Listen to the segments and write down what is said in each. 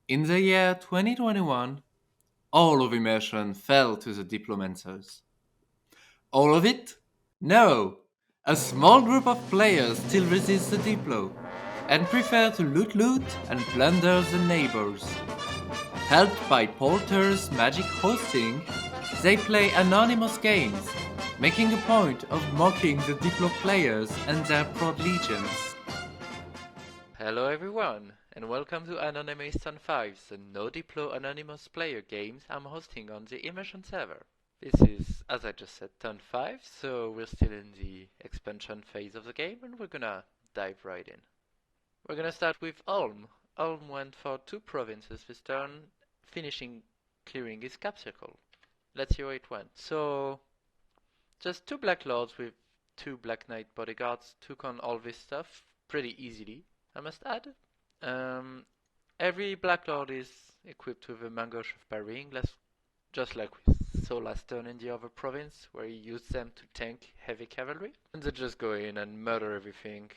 In the year 2021, all of immersion fell to the diplomancers. All of it? No! A small group of players still resist the diplo and prefer to loot and plunder the neighbors. Helped by Porter's magic hosting, they play anonymous games, making a point of mocking the diplo players and their proud legions. Hello everyone, and welcome to AnonMAs Turn 5, the no diplo anonymous player games I'm hosting on the immersion server. This is, as I just said, Turn 5, so we're still in the expansion phase of the game, and we're gonna dive right in. We're gonna start with Ulm. Ulm went for 2 provinces this turn, finishing clearing his cap circle. Let's see how it went. So, just 2 Black Lords with 2 Black Knight bodyguards took on all this stuff pretty easily, I must add. Every Black Lord is equipped with a Mangosh of Parrying, just like we saw last turn in the other province, where he used them to tank heavy cavalry. And they just go in and murder everything.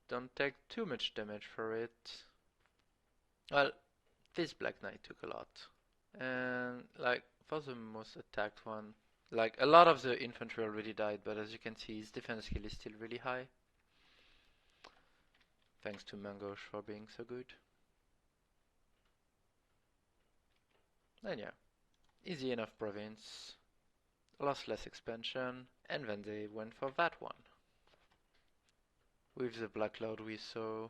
Don't take too much damage for it. Well, this Black Knight took a lot. And, like, for the most attacked one, like, a lot of the infantry already died, but as you can see, his defense skill is still really high. Thanks to Mangosh for being so good. And yeah, easy enough province, lossless expansion, and then they went for that one. With the Black Lord we saw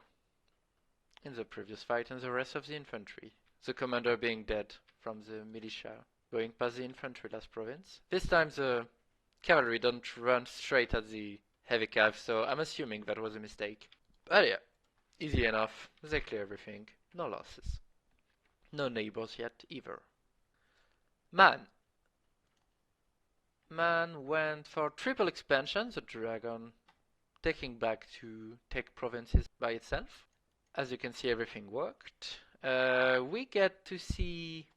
in the previous fight and the rest of the infantry. The commander being dead from the militia, going past the infantry last province. This time the cavalry don't run straight at the heavy cav, so I'm assuming that was a mistake. But yeah, easy enough, they clear everything, no losses. No neighbors yet either. Man went for triple expansion, the dragon taking back to take provinces by itself. As you can see, everything worked. We get to see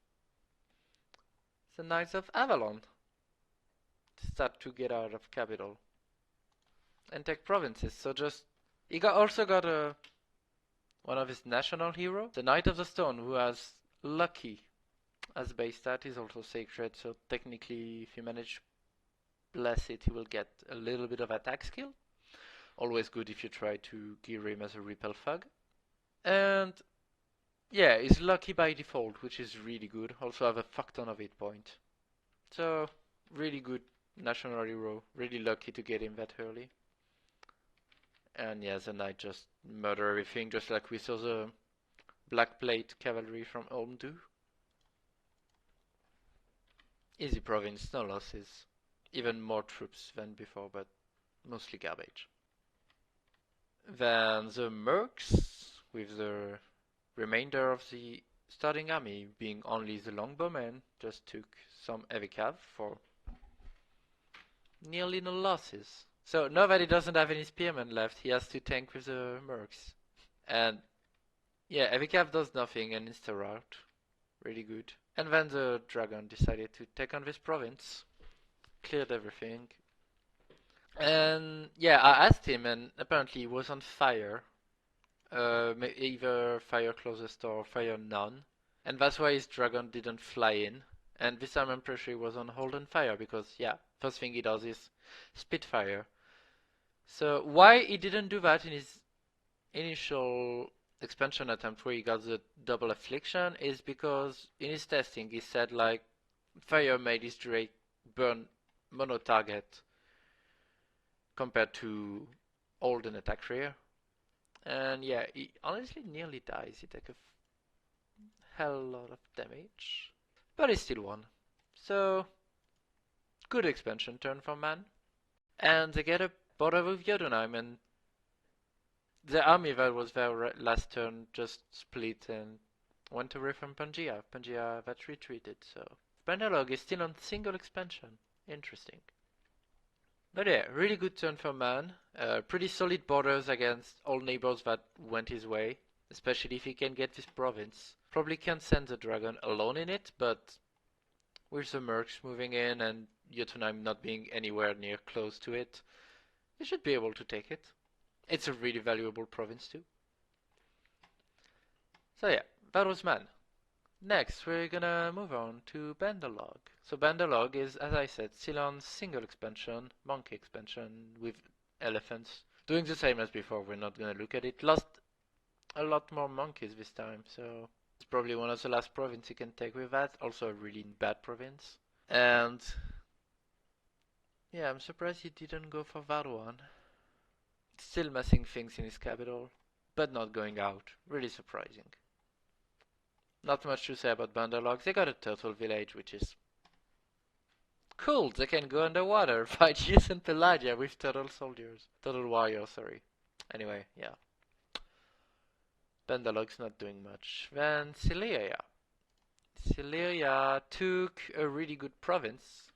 the Knights of Avalon start to get out of capital and take provinces. So he also got one of his national hero, the Knight of the Stone, who has lucky as base stat, is also sacred, so technically if you manage bless it, he will get a little bit of attack skill. Always good if you try to gear him as a repel thug. And yeah, he's lucky by default, which is really good. Also have a fuck ton of 8 point. So really good national hero, really lucky to get him that early. And yeah, the knight just murder everything, just like we saw the Black Plate cavalry from Ulm do. Easy province, no losses. Even more troops than before, but mostly garbage. Then the mercs, with the remainder of the starting army being only the longbowmen, just took some heavy cav for nearly no losses. So now that he doesn't have any spearmen left, he has to tank with the mercs. And yeah, heavy cav does nothing and insta-rout. Really good. And then the dragon decided to take on this province. Cleared everything. And yeah, I asked him, and apparently he was on fire. Either fire closest or fire none. And that's why his dragon didn't fly in. And this time I'm pretty sure he was on hold and fire, because yeah, first thing he does is Spitfire. So why he didn't do that in his initial expansion attempt where he got the double affliction is because in his testing he said like fire made his Drake burn mono target compared to old and attack rear. And yeah, he honestly nearly dies. He takes a hell lot of damage. But he still won. So good expansion turn for Man. And they get a border with Jotunheim, and the army that was there last turn just split and went away from Pelagia. Pelagia that retreated, so Penalog is still on single expansion. Interesting. But yeah, really good turn for Man. Pretty solid borders against all neighbors that went his way, especially if he can get this province. Probably can't send the dragon alone in it, but with the mercs moving in and Jotunheim not being anywhere near close to it, he should be able to take it. It's a really valuable province too. So yeah, that was man. Next, we're gonna move on to Banderlog. So Banderlog is, as I said, still on single expansion, monkey expansion with elephants. Doing the same as before, we're not gonna look at it. Lost a lot more monkeys this time, so it's probably one of the last province you can take with that. Also a really bad province. And yeah, I'm surprised he didn't go for that one. Still messing things in his capital, but not going out. Really surprising. Not much to say about Banderlog. They got a turtle village, which is cool. They can go underwater, fight Zeus and Pelagia with turtle soldiers. Turtle warriors, sorry. Anyway, yeah. Banderlog's not doing much. Then Sileria. Sileria took a really good province,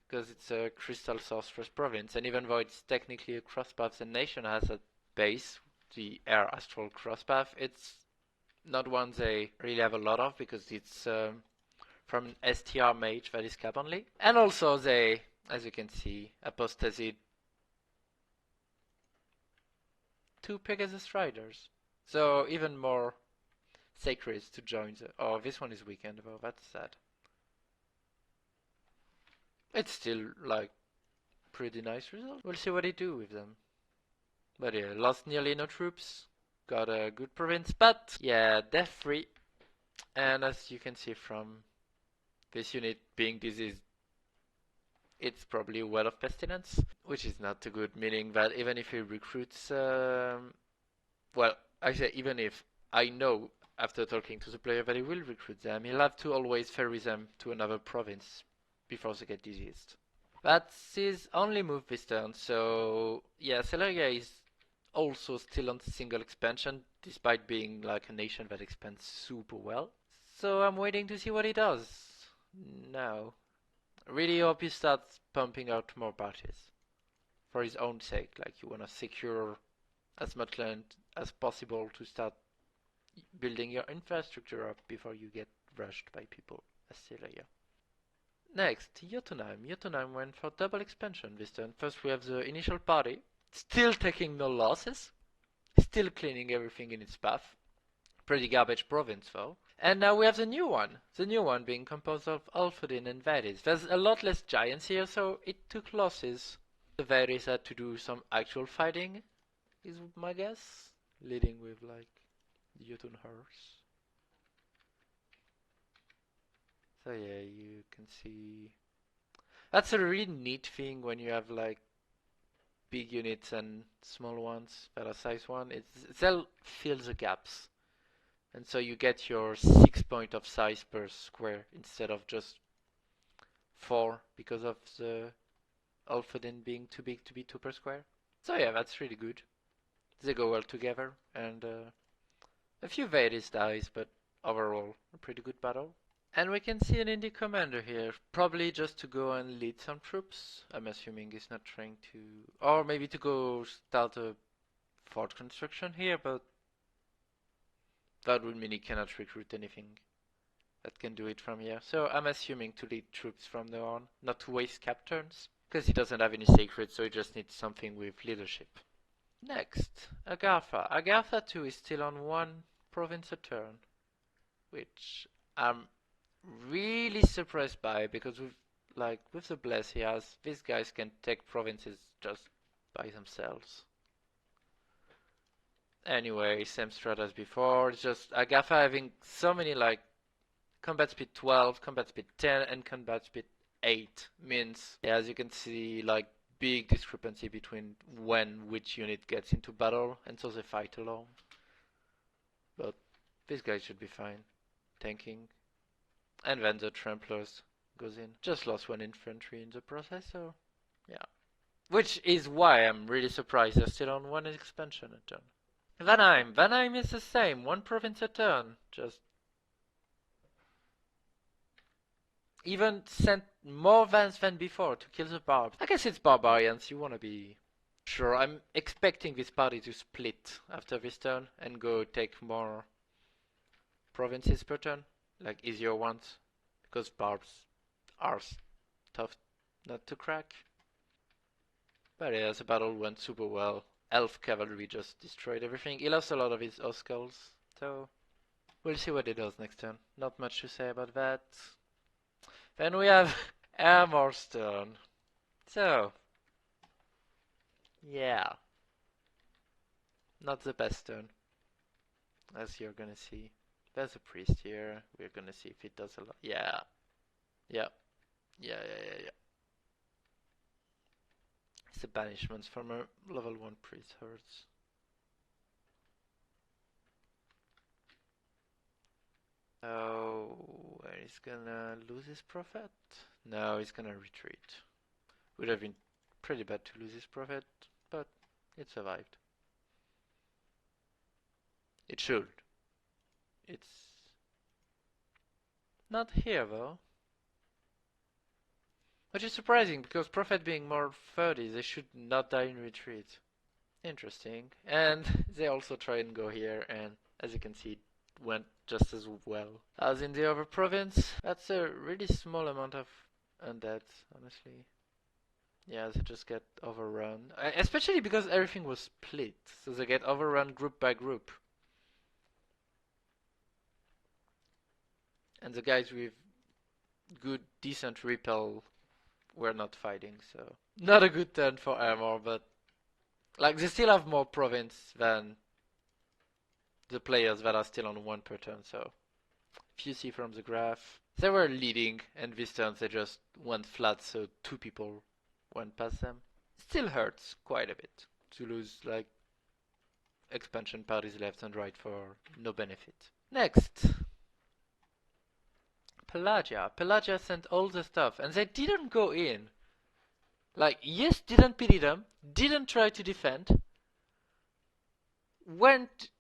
because it's a crystal sorceress province, and even though it's technically a crosspath, the nation has a base, the air astral crosspath, it's not one they really have a lot of, because it's from an STR mage that is cap only. And also they, as you can see, apostasied 2 Pegasus Riders. So even more sacreds to join the... Oh, this one is weakened, though, that's sad. It's still, like, pretty nice result. We'll see what they do with them. But yeah, lost nearly no troops. Got a good province, but yeah, death free. And as you can see from this unit being diseased, it's probably a well of pestilence, which is not too good, meaning that even if he recruits, well, I say even if I know after talking to the player that he will recruit them, he'll have to always ferry them to another province before they get diseased. That's his only move this turn, so yeah, Celeria is also still on single expansion, despite being like a nation that expands super well. So I'm waiting to see what he does. Now, really hope he starts pumping out more parties. For his own sake, like you wanna secure as much land as possible to start building your infrastructure up before you get rushed by people, as Celeria. Next, Jotunheim. Jotunheim went for double expansion this turn. First we have the initial party, still taking no losses, still cleaning everything in its path. Pretty garbage province though. And now we have the new one being composed of Alfredin and Varys. There's a lot less giants here, so it took losses. The Varys had to do some actual fighting, is my guess, leading with like Jotun horse. So yeah, you can see that's a really neat thing when you have like big units and small ones that are size 1. They'll fill the gaps. And so you get your 6 point of size per square instead of just 4 because of the Alphaden being too big to be 2 per square. So yeah, that's really good. They go well together, and a few Varys dies, but overall a pretty good battle. And we can see an indie commander here, probably just to go and lead some troops. I'm assuming he's not trying to... Or maybe to go start a fort construction here, but that would mean he cannot recruit anything that can do it from here. So I'm assuming to lead troops from now on, not to waste cap turns, because he doesn't have any sacred, so he just needs something with leadership. Next, Agatha. Agatha too is still on 1 province a turn, which I'm really surprised by, because with the bless he has, these guys can take provinces just by themselves. Anyway, same strat as before. It's just Agatha having so many like combat speed 12, combat speed 10, and combat speed 8 means, yeah, as you can see, like big discrepancy between when which unit gets into battle, and so they fight alone. But these guys should be fine, tanking. And then the Tramplers goes in. Just lost 1 infantry in the process, so yeah. Which is why I'm really surprised they're still on 1 expansion a turn. Vanheim. Vanheim is the same, 1 province a turn. Just even sent more vans than before to kill the barbs. I guess it's barbarians, you wanna be sure. I'm expecting this party to split after this turn and go take more provinces per turn, like easier ones, because barbs are tough not to crack. But yeah, the battle went super well. Elf cavalry just destroyed everything. He lost a lot of his Osculls, so We'll see what it does next turn. Not much to say about that. Then we have AnonMAs Turn. So, yeah. Not the best turn, as you're gonna see. There's a priest here. We're gonna see if it does a lot. Yeah. Yeah. Yeah. It's the banishments from a level 1 priest hurts. Oh, he's gonna lose his prophet? No, he's gonna retreat. Would have been pretty bad to lose his prophet, but it survived. It should. It's not here though. Which is surprising, because prophet being more 30, they should not die in retreat. Interesting. And they also try and go here, and as you can see, it went just as well as in the other province. That's a really small amount of undeads, honestly. Yeah, they just get overrun. Especially because everything was split, so they get overrun group by group. And the guys with good, decent repel were not fighting, so not a good turn for armor, but like they still have more province than the players that are still on 1 per turn, so if you see from the graph, they were leading, and this turn they just went flat, so 2 people went past them. Still hurts quite a bit to lose like expansion parties left and right for no benefit. Next, Pelagia. Pelagia sent all the stuff, and they didn't go in. Like, yes, didn't pity them, didn't try to defend, went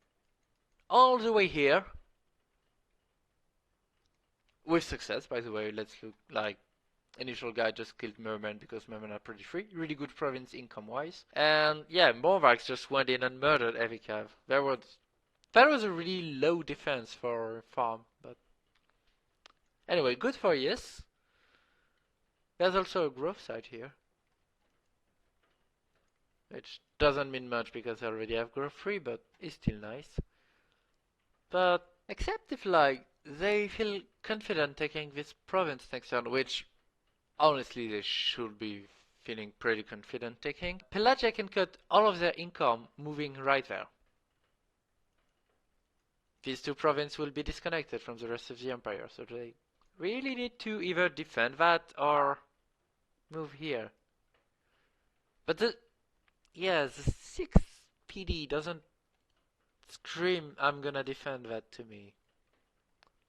all the way here, with success, by the way. Let's look. Like, initial guy just killed Merman because Merman are pretty free. Really good province income-wise. And yeah, Morvax just went in and murdered Evikav. That was a really low defense for farm, but anyway, good for yes. There's also a growth site here, which doesn't mean much because I already have growth 3, but it's still nice. But except if like they feel confident taking this province next turn, which honestly they should be feeling pretty confident taking, Pelagia can cut all of their income moving right there. These 2 provinces will be disconnected from the rest of the empire, so they really need to either defend that or move here. But the 6 PD doesn't scream I'm gonna defend that to me.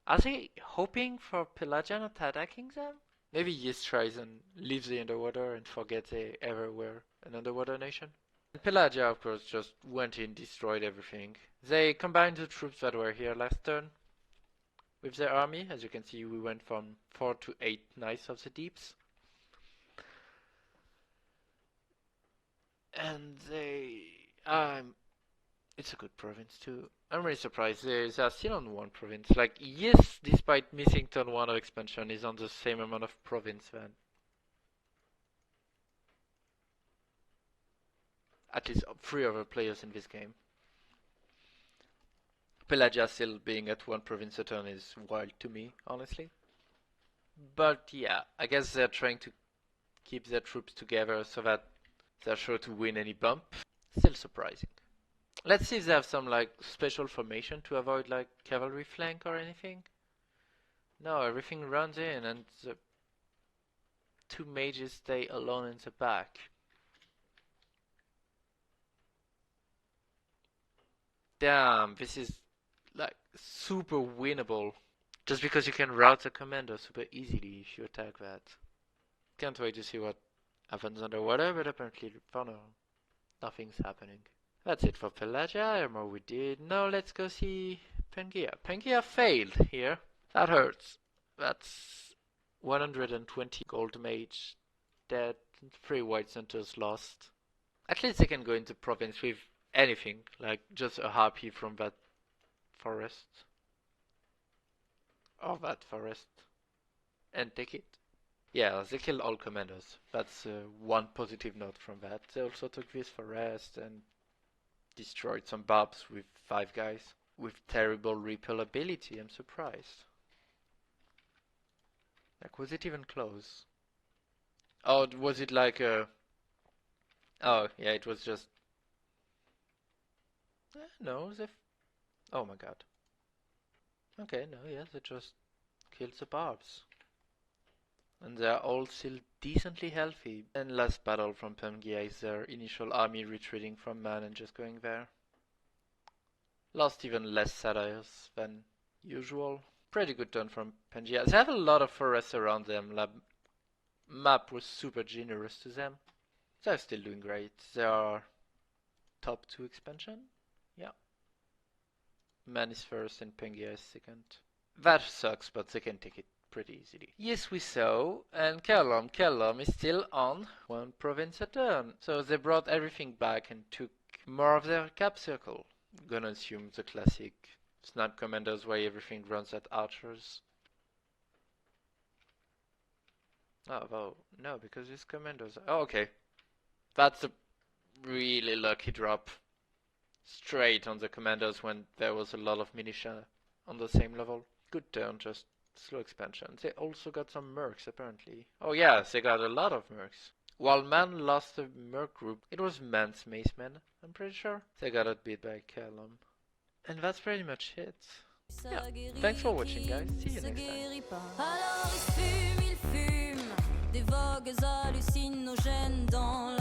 Are they hoping for Pelagia not attacking them? Maybe Yis tries and leaves the underwater and forgets they ever were an underwater nation. And Pelagia, of course, just went in, destroyed everything. They combined the troops that were here last turn with their army. As you can see, we went from 4 to 8 Knights of the Deeps. And they... it's a good province too. I'm really surprised they are still on 1 province. Like, yes, despite missing turn 1 of expansion, is on the same amount of province then. At least 3 other players in this game. Pelagia still being at 1 province a turn is wild to me, honestly. But yeah, I guess they're trying to keep their troops together so that they're sure to win any bump. Still surprising. Let's see if they have some like special formation to avoid like cavalry flank or anything. No, everything runs in and the 2 mages stay alone in the back. Damn, this is like super winnable. Just because you can route a commander super easily if you attack that. Can't wait to see what happens underwater, but apparently for now, nothing's happening. That's it for Pelagia. Armor we did. Now let's go see Pelagia. Pelagia failed here. That hurts. That's 120 gold mage dead, 3 white centers lost. At least they can go into province with anything, like just a harpy from that forest. Or that forest. And take it. Yeah, they killed all commanders. That's one positive note from that. They also took this forest and destroyed some barbs with 5 guys. with terrible repellability. I'm surprised. Like, was it even close? Oh, was it like a... Oh, yeah, it was just... no, they... Oh my god. Okay, no, yeah, they just killed the barbs. And they're all still decently healthy. And last battle from Pelagia is their initial army retreating from Man and just going there. Lost even less satires than usual. Pretty good turn from Pelagia. They have a lot of forests around them. The map was super generous to them. They're still doing great. They are top 2 expansion. Yeah. Man is first and Pelagia is second. That sucks, but they can take it pretty easily. Yes, we saw, and Kellam is still on one province a turn. So they brought everything back and took more of their cap circle. Gonna assume the classic snap commanders where everything runs at archers. Oh, no, because these commanders... Oh, okay. That's a really lucky drop. Straight on the commanders when there was a lot of militia on the same level. Good turn, just slow expansion. They also got some mercs, apparently. Oh yeah, they got a lot of mercs. While Man lost a merc group, it was Man's macemen, I'm pretty sure. They got outbeat by Kellam. And that's pretty much it. Yeah, thanks for watching, guys. See you next time. Alors il fume, des vogues hallucinogènes dans